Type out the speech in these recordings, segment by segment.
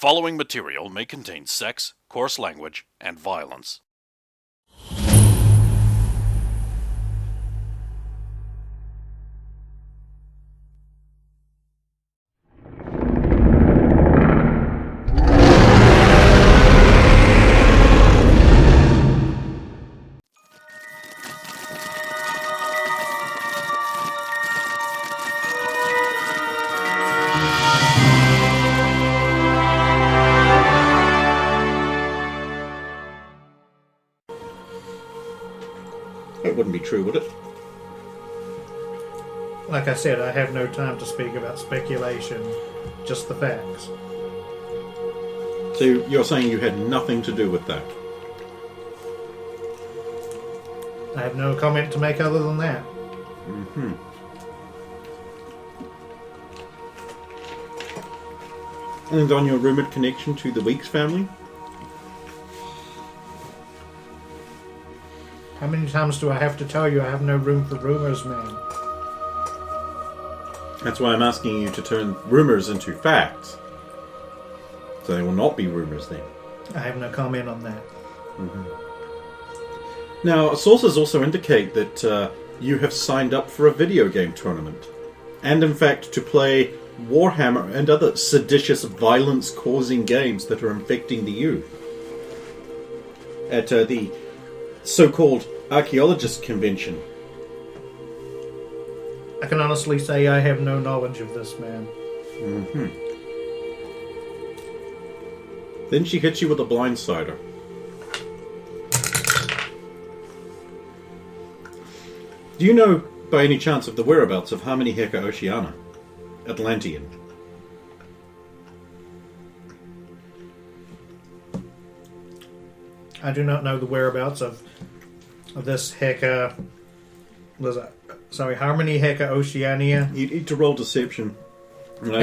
following material may contain sex, coarse language, and violence. It wouldn't be true, would it? Like I said, I have no time to speak about speculation, just the facts. So you're saying you had nothing to do with that? I have no comment to make other than that. Mm-hmm. And on your rumoured connection to the Weeks family? How many times do I have to tell you I have no room for rumours, man? That's why I'm asking you to turn rumours into facts. So they will not be rumours then. I have no comment on that. Mm-hmm. Now, sources also indicate that you have signed up for a video game tournament. And in fact, to play Warhammer and other seditious, violence-causing games that are infecting the youth. At the so-called archaeologist convention. I can honestly say I have no knowledge of this, man. Mm-hmm. Then she hits you with a blindsider. Do you know, by any chance, of the whereabouts of Harmony Heka Oceana? Atlantean. I do not know the whereabouts of this Heka... Harmony Heka Oceania. You need to roll deception. And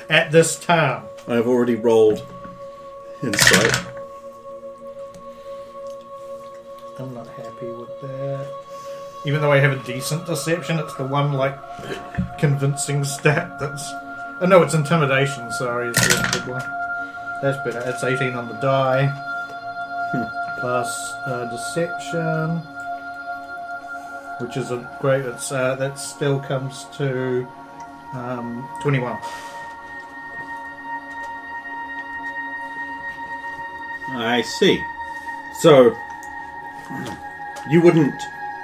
At this time. I've already rolled insight. I'm not happy with that. Even though I have a decent deception, it's the one, convincing stat that's... Oh, no, it's intimidation, sorry, is the good one. That's better. It's 18 on the die. Plus deception, which is a great. It's that still comes to 21. I see. So you wouldn't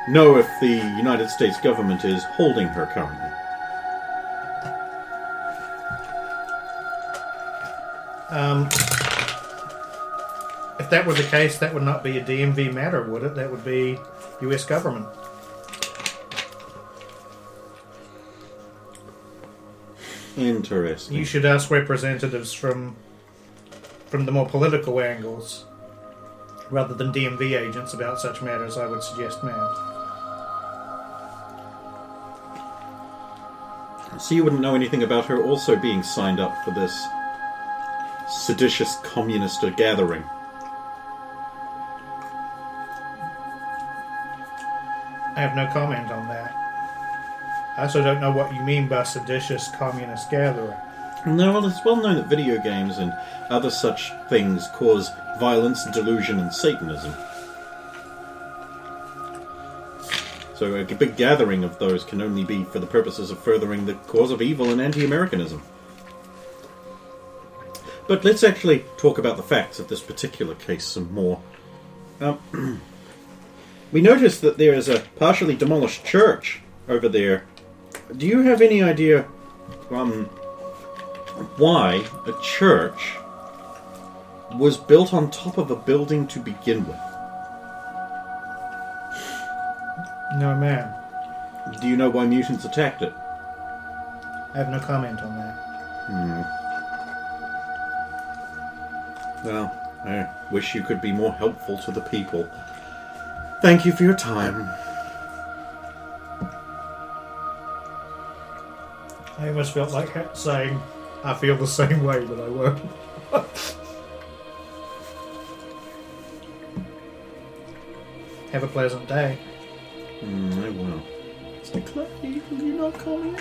know if the United States government is holding her currently. If that were the case, that would not be a DMV matter, would it? That would be U.S. government. Interesting. You should ask representatives from the more political angles, rather than DMV agents about such matters, I would suggest, ma'am. So you wouldn't know anything about her also being signed up for this seditious communist gathering? I have no comment on that. I also don't know what you mean by seditious communist gathering. No, well, it's well known that video games and other such things cause violence, delusion, and Satanism. So a big gathering of those can only be for the purposes of furthering the cause of evil and anti-Americanism. But let's actually talk about the facts of this particular case some more. We noticed that there is a partially demolished church over there. Do you have any idea why a church was built on top of a building to begin with? No, ma'am. Do you know why mutants attacked it? I have no comment on that. Well, I wish you could be more helpful to the people. Thank you for your time. I almost felt like saying, I feel the same way, but I won't. Have a pleasant day. I will. Mr. Clay, will you not comment?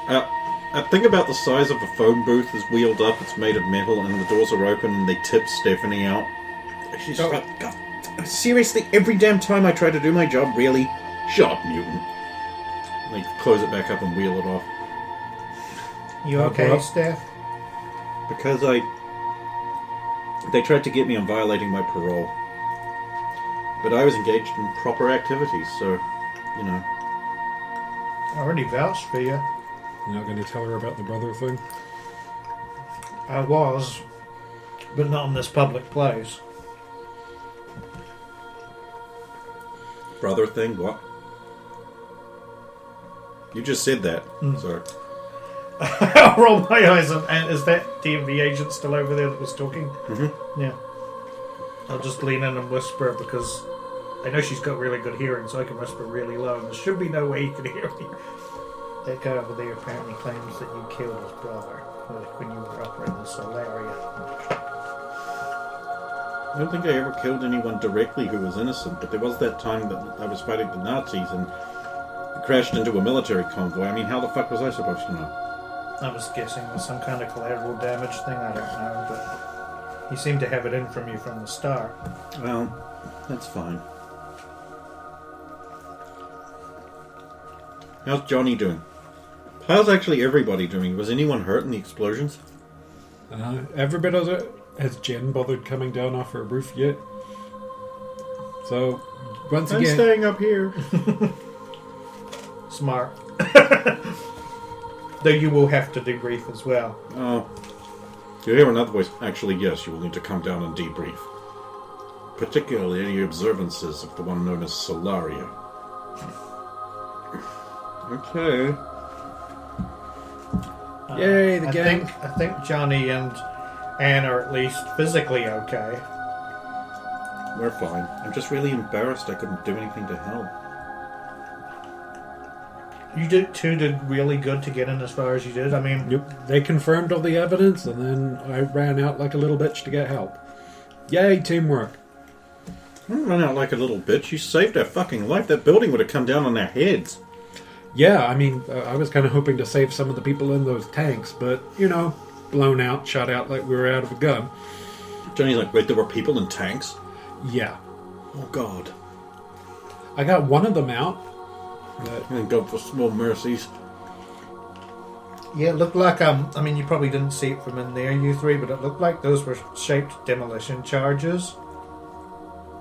I think about the size of a phone booth is wheeled up, it's made of metal, and the doors are open, and they tip Stephanie out. She's just like, God, seriously, every damn time I try to do my job, really? Shut up, Mutant. They close it back up and wheel it off. You okay, Steph? Because they tried to get me on violating my parole. But I was engaged in proper activities, so, you know. I already vouched for you. You're not going to tell her about the brother thing? I was, but not in this public place. Brother thing? What? You just said that. Sorry. I'll roll my eyes and is that DMV agent still over there that was talking? Mm-hmm. Yeah. I'll just lean in and whisper because I know she's got really good hearing, so I can whisper really low, and there should be no way you can hear me. That guy over there apparently claims that you killed his brother when you were up in the Solaria. I don't think I ever killed anyone directly who was innocent, but there was that time that I was fighting the Nazis and crashed into a military convoy. I mean, how the fuck was I supposed to know? I was guessing it was some kind of collateral damage thing, I don't know, but you seem to have it in from you from the start. Well, that's fine. How's Johnny doing? How's actually everybody doing? Was anyone hurt in the explosions? Every bit of it. Has Jen bothered coming down off her roof yet? So, once I'm again... staying up here. Smart. Though you will have to debrief as well. Oh. You hear another voice. Actually, yes, you will need to come down and debrief. Particularly any observances of the one known as Solaria. Okay. Yay, the gang. I think Johnny and Anne are at least physically okay. We're fine. I'm just really embarrassed I couldn't do anything to help. You did really good to get in as far as you did. I mean... Yep. They confirmed all the evidence, and then I ran out like a little bitch to get help. Yay, teamwork. I didn't run out like a little bitch. You saved our fucking life. That building would have come down on our heads. Yeah, I mean, I was kind of hoping to save some of the people in those tanks, but, you know, blown out, shot out like we were out of a gun. Johnny's like, wait, there were people in tanks? Yeah. Oh, God. I got one of them out. But Thank God for small mercies. Yeah, it looked like, I mean, you probably didn't see it from in there, you three, but it looked like those were shaped demolition charges.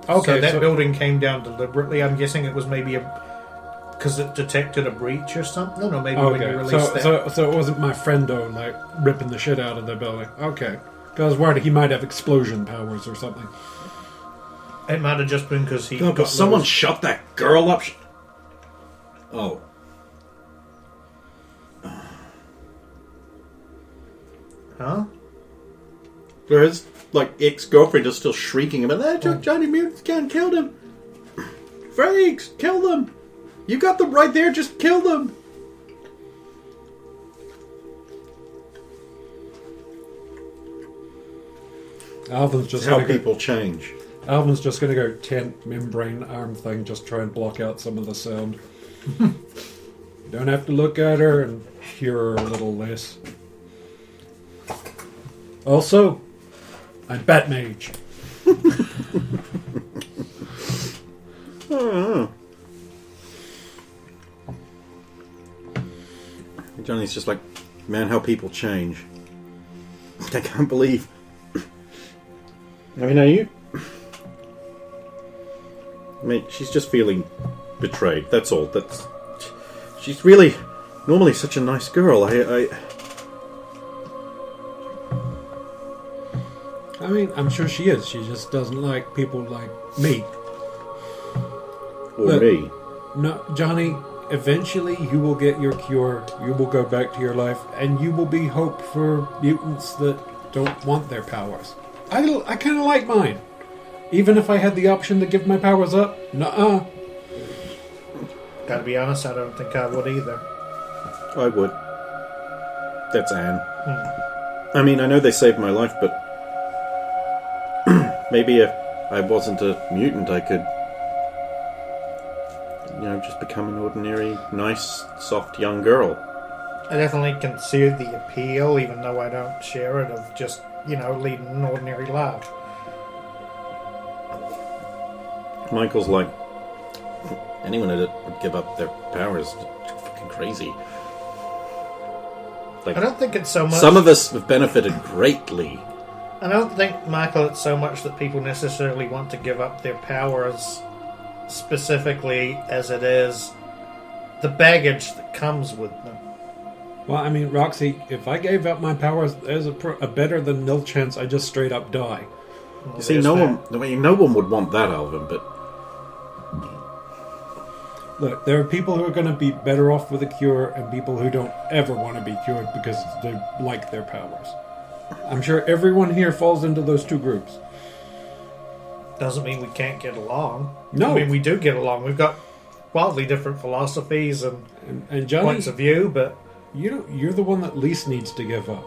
okay, So that building came down deliberately. I'm guessing it was maybe because it detected a breach or something, or maybe when you released that. So it wasn't my friendo, like, ripping the shit out of the building. Okay. Because I was worried he might have explosion powers or something. It might have just been because he... God, but someone shot that girl up. Oh. Huh? His, like, ex-girlfriend is still shrieking about that. Johnny Mutants can't kill him. Freaks, kill them. You got them right there, just kill them. Alvin's just How gonna people change. Alvin's just going to go tent membrane arm thing, just try and block out some of the sound. You don't have to look at her and hear her a little less. Also, I'm Batmage. Johnny's just like, man, how people change. I can't believe. I mean, are you? I mean, she's just feeling betrayed. That's all. She's really normally such a nice girl. I mean, I'm sure she is. She just doesn't like people like me. Or me. No, Johnny, eventually you will get your cure. You will go back to your life, and you will be hope for mutants that don't want their powers. I kind of like mine. Even if I had the option to give my powers up, nuh-uh. Gotta be honest, I don't think I would either. I would. That's Anne. I mean, I know they saved my life, but maybe if I wasn't a mutant, I could, just become an ordinary, nice, soft young girl. I definitely can see the appeal, even though I don't share it, of just, leading an ordinary life. Michael's like, anyone that would give up their powers is fucking crazy. Like, I don't think it's so much... Some of us have benefited greatly. I don't think, Michael, it's so much that people necessarily want to give up their powers specifically as it is the baggage that comes with them. Well, I mean, Roxy, if I gave up my powers, there's a better than nil chance I just straight up die. You see, no one would want that, Alvin, but... Look, there are people who are going to be better off with a cure and people who don't ever want to be cured because they like their powers. I'm sure everyone here falls into those two groups. Doesn't mean we can't get along. No. I mean, we do get along. We've got wildly different philosophies and Johnny, points of view, but... You're the one that least needs to give up.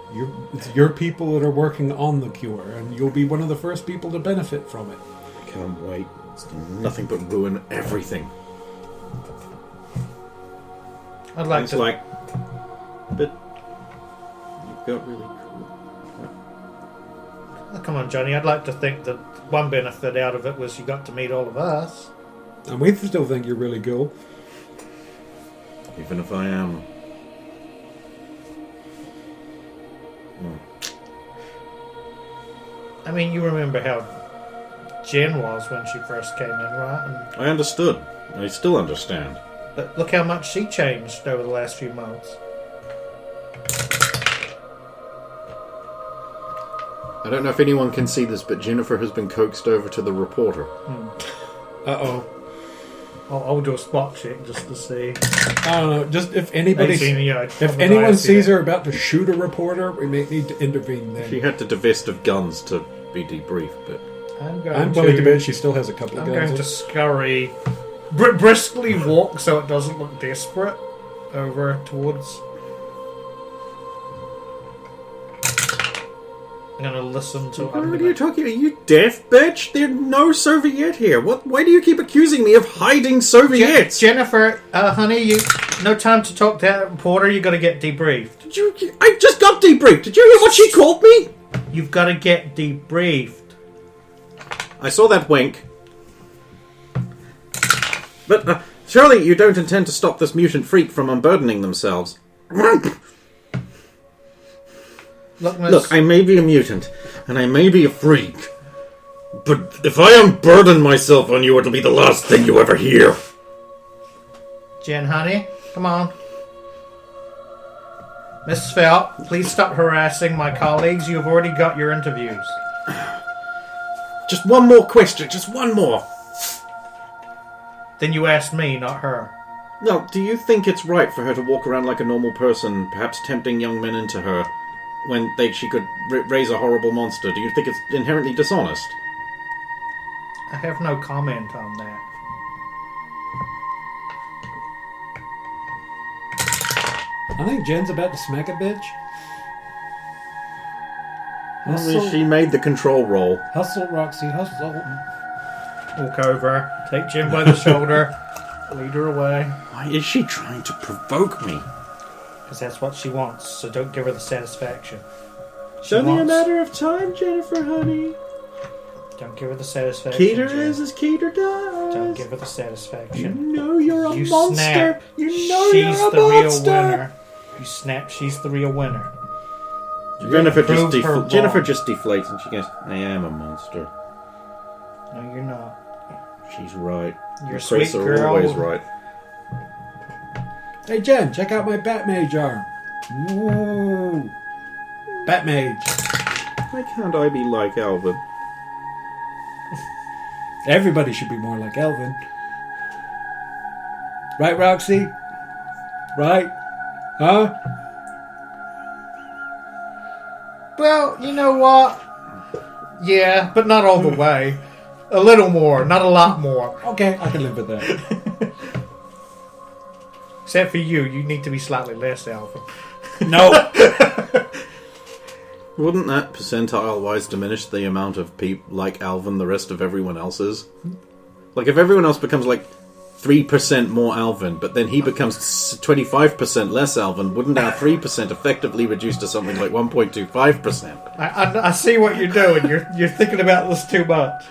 It's your people that are working on the cure, and you'll be one of the first people to benefit from it. I can't wait. It's done nothing but ruin everything. I'd like it's to... like, but you've got really cool... Oh, come on, Johnny. I'd like to think that one benefit out of it was you got to meet all of us. And we still think you're really cool. Even if I am... I mean, you remember how Jen was when she first came in, right? I understood. I still understand. But look how much she changed over the last few months. I don't know if anyone can see this, but Jennifer has been coaxed over to the reporter. Uh-oh. I'll do a spot check just to see. I don't know. Just if anybody, if anyone anyone sees her about to shoot a reporter, we may need to intervene then. She had to divest of guns to be debriefed, but I'm willing to bet she still has a couple of I'm guns. going to scurry, briskly walk so it doesn't look desperate, over towards... I'm going to listen to... What are you talking about? You deaf bitch? There's no Soviet here. Why do you keep accusing me of hiding Soviets? Jennifer, honey, no time to talk to that reporter. You got to get debriefed. I just got debriefed. Did you hear what she called me? You've got to get debriefed. I saw that wink. But surely you don't intend to stop this mutant freak from unburdening themselves. Look, I may be a mutant, and I may be a freak, but if I unburden myself on you, it'll be the last thing you ever hear. Jen, honey, come on. Mrs. Felt, please stop harassing my colleagues. You have already got your interviews. Just one more question, just one more. Then you asked me, not her. No, do you think it's right for her to walk around like a normal person, perhaps tempting young men into her, when she could raise a horrible monster? Do you think it's inherently dishonest? I have no comment on that. I think Jen's about to smack a bitch. Only she made the control roll. Hustle, Roxy, hustle. Walk over, take Jen by the shoulder, lead her away. Why is she trying to provoke me? Because that's what she wants, so don't give her the satisfaction. It's only a matter of time, Jennifer, honey. Don't give her the satisfaction. Keter Jen. is as Keter does. Don't give her the satisfaction. You know you're a monster. Snap. You know she's you're a the monster. real winner. You snap, she's the real winner. Jennifer Prove just deflates and she goes, I am a monster. No, you're not. She's right. You're a Chris sweet are girl. always right. Hey Jen, check out my Batmage arm. Ooh. Batmage. Why can't I be like Alvin? Everybody should be more like Elvin. Right, Roxy? Right? Huh? Well, you know what? Yeah, but not all the way. A little more, not a lot more. Okay, I can live with that. Except for you need to be slightly less alpha. No. Wouldn't that percentile-wise diminish the amount of people like Alvin the rest of everyone else is? Like, if everyone else becomes like 3% more Alvin, but then he becomes 25% less Alvin, wouldn't our 3% effectively reduce to something like 1.25%? I see what you're doing. You're thinking about this too much.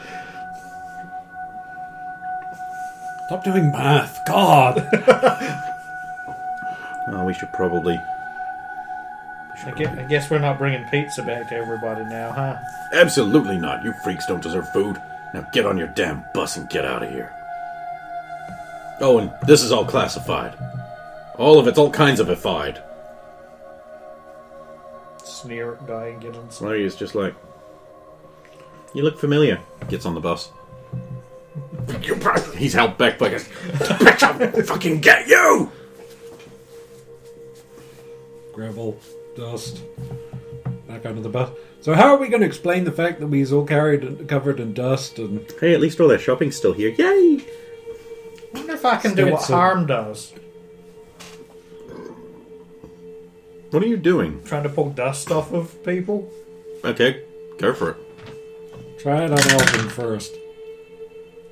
Stop doing math. God. Oh, we should probably... I guess we're not bringing pizza back to everybody now, huh? Absolutely not. You freaks don't deserve food. Now get on your damn bus and get out of here. Oh, and this is all classified. All of it's all kinds of ified. Sneer at guy and get on. Well, he's just like... You look familiar. Gets on the bus. He's held back by a... Bitch, I'll fucking get you! Gravel, dust, back under the bus. So how are we going to explain the fact that we's all covered in dust and... Hey, at least all their shopping's still here. Yay! I wonder if I can do what harm does. What are you doing? Trying to pull dust off of people? Okay, go for it. Try it on Elvin first.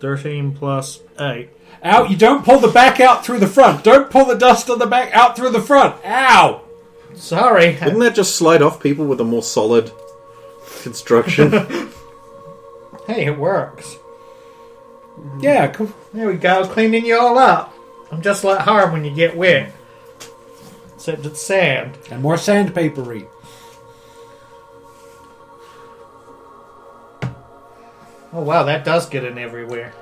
13 plus 8. Ow, you don't pull the back out through the front. Don't pull the dust on the back out through the front. Ow! Sorry. Wouldn't that just slide off people with a more solid construction? Hey, it works. Yeah, cool. There we go, cleaning you all up. I'm just like harm when you get wet. Except it's sand. And more sandpapery. Oh wow, that does get in everywhere.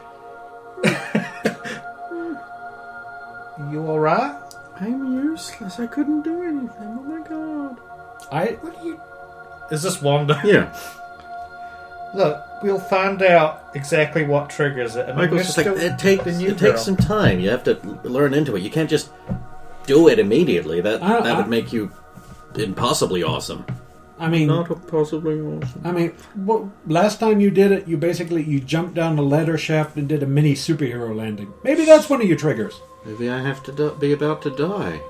You alright? I'm useless. I couldn't do anything. Oh my god. What are you... Is this Wanda? Yeah. Look, we'll find out exactly what triggers it. And Michael's just like, it takes girl. some time. You have to learn into it. You can't just do it immediately. That would make you impossibly awesome. I mean... Not impossibly awesome. I mean, last time you did it, you jumped down the ladder shaft and did a mini superhero landing. Maybe that's one of your triggers. Maybe I have to be about to die.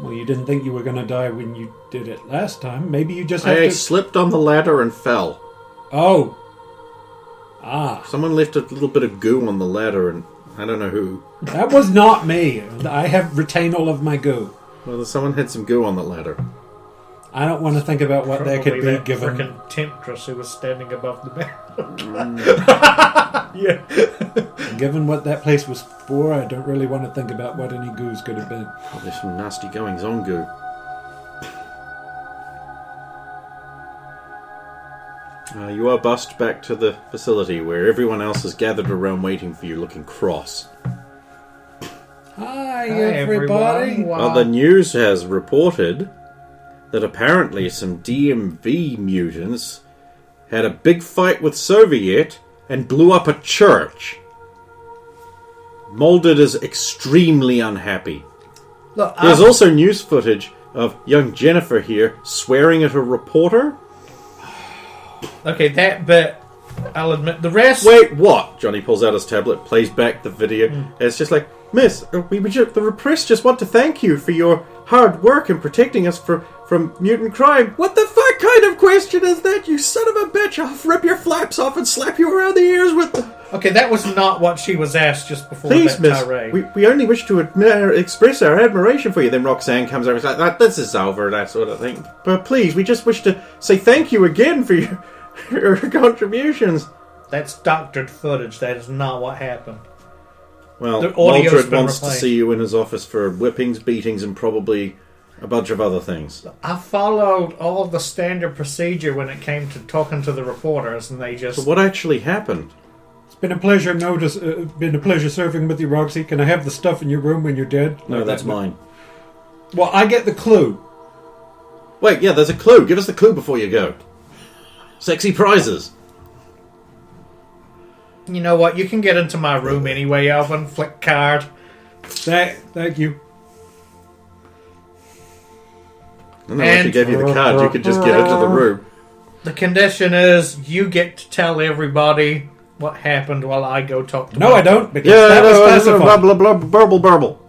Well, you didn't think you were going to die when you did it last time. Maybe you just have I to... slipped on the ladder and fell. Oh. Ah. Someone left a little bit of goo on the ladder, and I don't know who. That was not me. I have retained all of my goo. Well, someone had some goo on the ladder. I don't want to think about what that could be that given. Frickin' temptress who was standing above the bed. Yeah. Given what that place was for, I don't really want to think about what any goos could have been. Probably some nasty goings on goo. You are bussed back to the facility where everyone else is gathered around waiting for you, looking cross. Hi, everybody. Everyone. Well, the news has reported that apparently some DMV mutants had a big fight with Soviet and blew up a church. Molded is extremely unhappy. Look, There's also news footage of young Jennifer here swearing at a reporter. Okay, that bit, I'll admit. The rest... Wait, what? Johnny pulls out his tablet, plays back the video, and it's just like, Miss, the press just want to thank you for your hard work in protecting us from mutant crime. What the fuck kind of question is that, you son of a bitch? I'll rip your flaps off and slap you around the ears with the... Okay, that was not what she was asked just before Please, that miss, tirade. we only wish to express our admiration for you. Then Roxanne comes over and says, this is over, that sort of thing. But please, we just wish to say thank you again for your contributions. That's doctored footage. That is not what happened. Well, The audio's Maldred been wants to replaced. see you in his office for whippings, beatings, and probably a bunch of other things. I followed all the standard procedure when it came to talking to the reporters, and they just... So what actually happened? It's been a pleasure been a pleasure serving with you, Roxy. Can I have the stuff in your room when you're dead? No, that's mine. Well, I get the clue. Wait, yeah, there's a clue. Give us the clue before you go. Sexy prizes. You know what? You can get into my room anyway, Alvin. Flick card. Thank you. I don't know if she gave you the card. You could just get into the room. The condition is you get to tell everybody what happened while I go talk to No, I don't, because Yeah, that was blah, classified. blah, blah, burble, burble.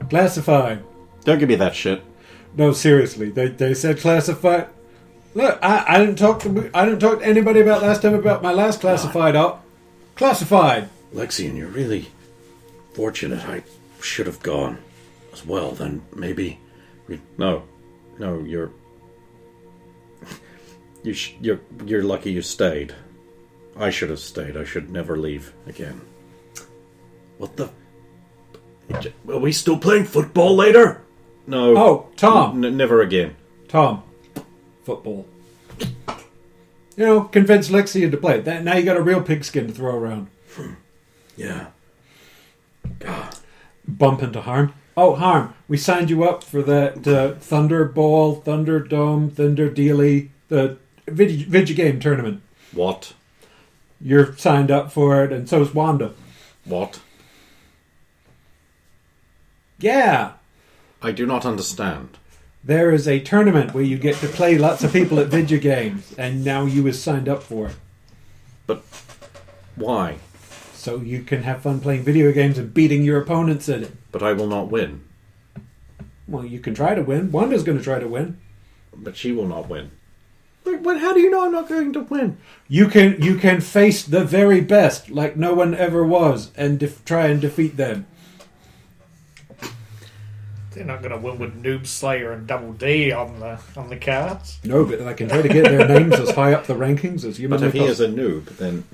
Classified. Don't give me that shit. No, seriously. They said classified. Look, I didn't talk to anybody about last time about my last classified op. Classified. Lexian, you're really unfortunate. I should have gone as well. Then maybe we. No, you're lucky you stayed. I should have stayed. I should never leave again. What the? Are we still playing football later? No. Oh, Tom. Never again. Tom. Football. You know, convince Lexi to play. Now you got a real pigskin to throw around. Yeah. God. Bump into Harm. Oh, Harm, we signed you up for that Thunderball, Thunderdome, Thunder Dealy, the video game tournament. What? You're signed up for it, and so's Wanda. What? Yeah. I do not understand. There is a tournament where you get to play lots of people at video games, and now you is signed up for it. But why? So you can have fun playing video games and beating your opponents at it. But I will not win. Well, you can try to win. Wanda's going to try to win. But she will not win. But how do you know I'm not going to win? You can face the very best, like no one ever was, and try and defeat them. They're not going to win with Noob Slayer and Double D on the cards. No, but I can try to get their names as high up the rankings as humanly But if he is possible. a noob, then...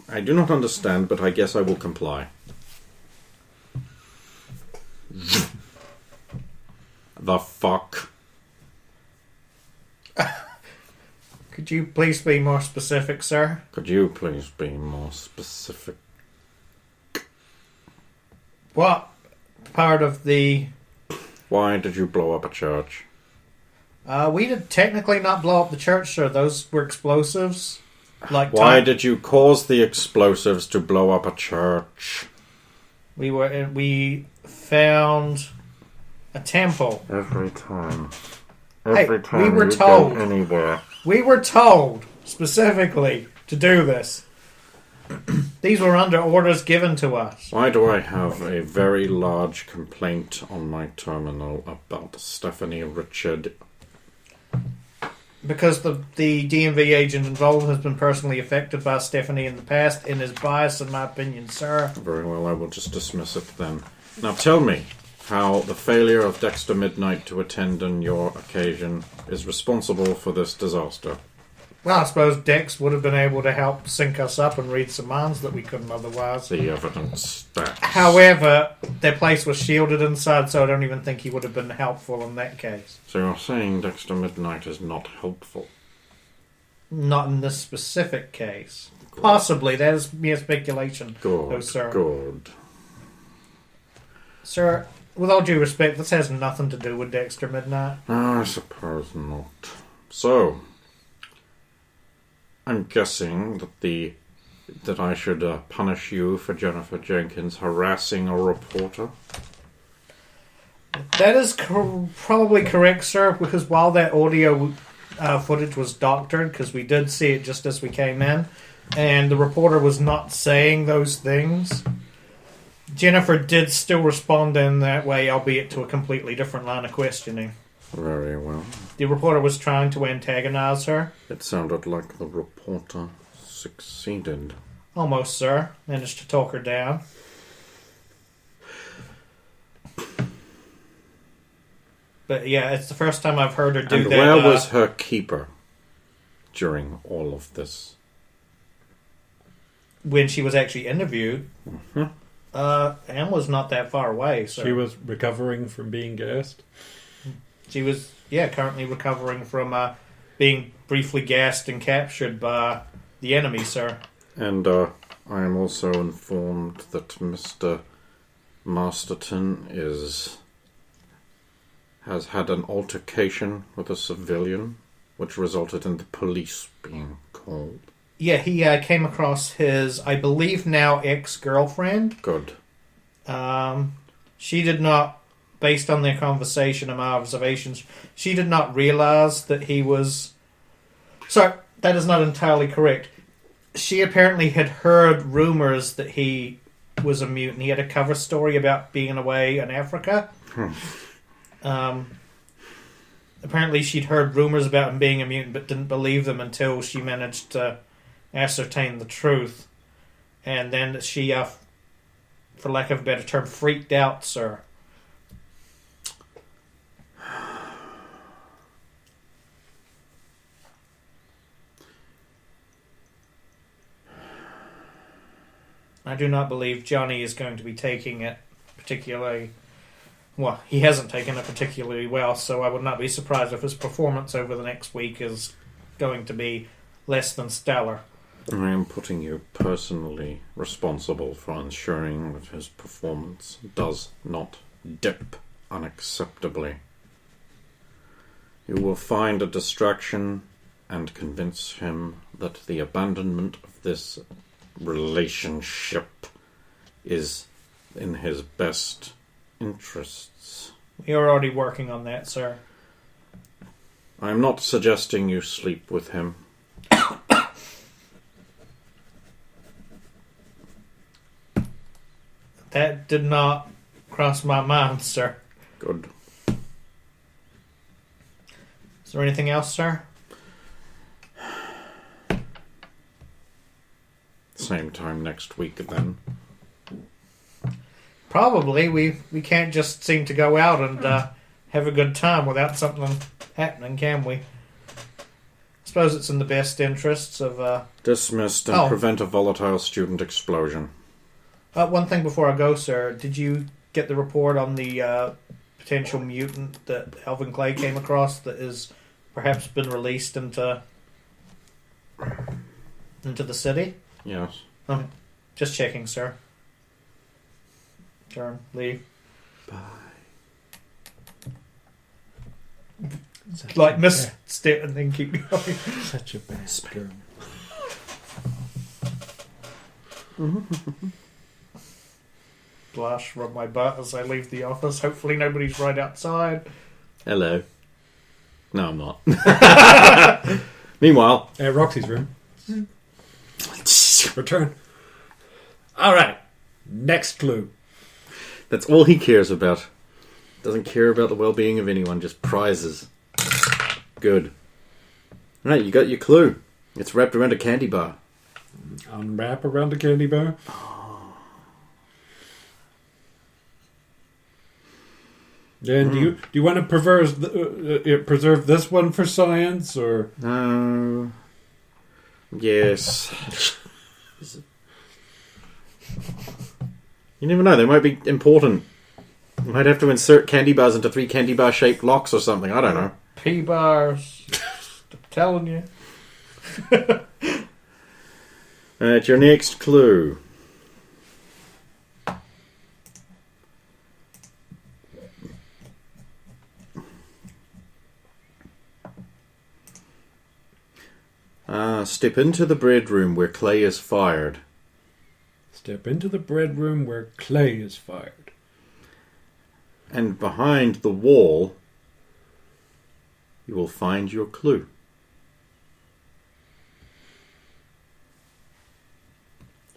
I do not understand, but I guess I will comply. The fuck? Could you please be more specific, sir? Could you please be more specific? What part of the... Why did you blow up a church? We did technically not blow up the church, sir. Those were explosives. Why did you cause the explosives to blow up a church? We found a temple. Every time We were you told. go anywhere. We were told specifically to do this. These were under orders given to us. Why do I have a very large complaint on my terminal about Stephanie Richard? Because the DMV agent involved has been personally affected by Stephanie in the past and is biased, in my opinion, sir. Very well, I will just dismiss it then. Now tell me how the failure of Dexter Midnight to attend on your occasion is responsible for this disaster. Well, I suppose Dex would have been able to help sync us up and read some minds that we couldn't otherwise. The evidence that... However, their place was shielded inside, so I don't even think he would have been helpful in that case. So you're saying Dexter Midnight is not helpful? Not in this specific case. Good. Possibly, that is mere speculation. Good, though, sir. Good. Sir, with all due respect, this has nothing to do with Dexter Midnight. I suppose not. So... I'm guessing that I should punish you for Jennifer Jenkins harassing a reporter. That is probably correct, sir, because while that audio footage was doctored, because we did see it just as we came in, and the reporter was not saying those things, Jennifer did still respond in that way, albeit to a completely different line of questioning. Very well. The reporter was trying to antagonize her. It sounded like the reporter succeeded. Almost, sir. Managed to talk her down. But yeah, it's the first time I've heard her do and that. Where was her keeper during all of this? When she was actually interviewed. Mm-hmm. Anne was not that far away. So. She was recovering from being gassed. She was, currently recovering from being briefly gassed and captured by the enemy, sir. And I am also informed that Mr. Masterton has had an altercation with a civilian, which resulted in the police being called. Yeah, he came across his, I believe now, ex-girlfriend. Good. She did not... Based on their conversation and my observations, she did not realize that he was... Sorry, that is not entirely correct. She apparently had heard rumors that he was a mutant. He had a cover story about being away in Africa. Apparently she'd heard rumors about him being a mutant but didn't believe them until she managed to ascertain the truth. And then she, for lack of a better term, freaked out, sir. I do not believe Johnny is going to be taking it particularly... Well, he hasn't taken it particularly well, so I would not be surprised if his performance over the next week is going to be less than stellar. I am putting you personally responsible for ensuring that his performance does not dip unacceptably. You will find a distraction and convince him that the abandonment of this relationship is in his best interests. We are already working on that, sir. I am not suggesting you sleep with him. That did not cross my mind, sir. Good. Is there anything else, sir? Same time next week, then. Probably. We can't just seem to go out and have a good time without something happening, can we? I suppose it's in the best interests of... Dismissed and prevent a volatile student explosion. One thing before I go, sir. Did you get the report on the potential mutant that Alvin Clay came across that has perhaps been released into the city? Yes. Just checking, sir. Turn. Leave. Bye. Like misstep and then keep going. Such a bad girl. Blush, rub my butt as I leave the office. Hopefully nobody's right outside. Hello. No, I'm not. Meanwhile... At Roxy's room. Return. Alright. Next clue. That's all he cares about. Doesn't care about the well-being of anyone, just prizes. Good. Right, you got your clue. It's wrapped around a candy bar. Unwrap around a candy bar. Then do you want to preserve this one for science, or? Yes. You never know, they might be important. You might have to insert candy bars into 3 candy bar shaped locks or something, I don't know. P-bars. I'm telling you. Alright, your next clue. Step into the bread room where Clay is fired. Step into the bread room where Clay is fired. And behind the wall, you will find your clue.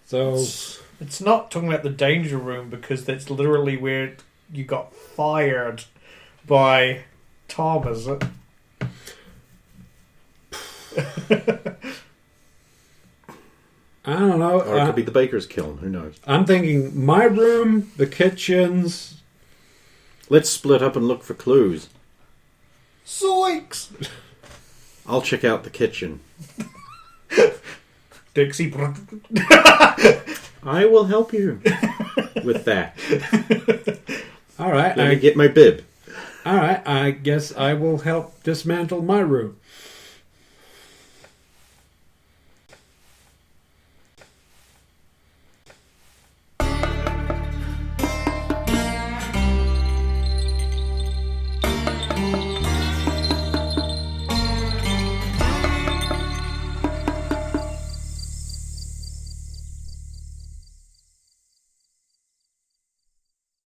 So it's not talking about the danger room because that's literally where you got fired by Tom, is it? I don't know. Or it could be the baker's kiln, who knows. I'm thinking my room, the kitchens. Let's split up and look for clues. Zoinks! I'll check out the kitchen. Dixie. I will help you with that. Alright. Let me get my bib. Alright, I guess I will help dismantle my room.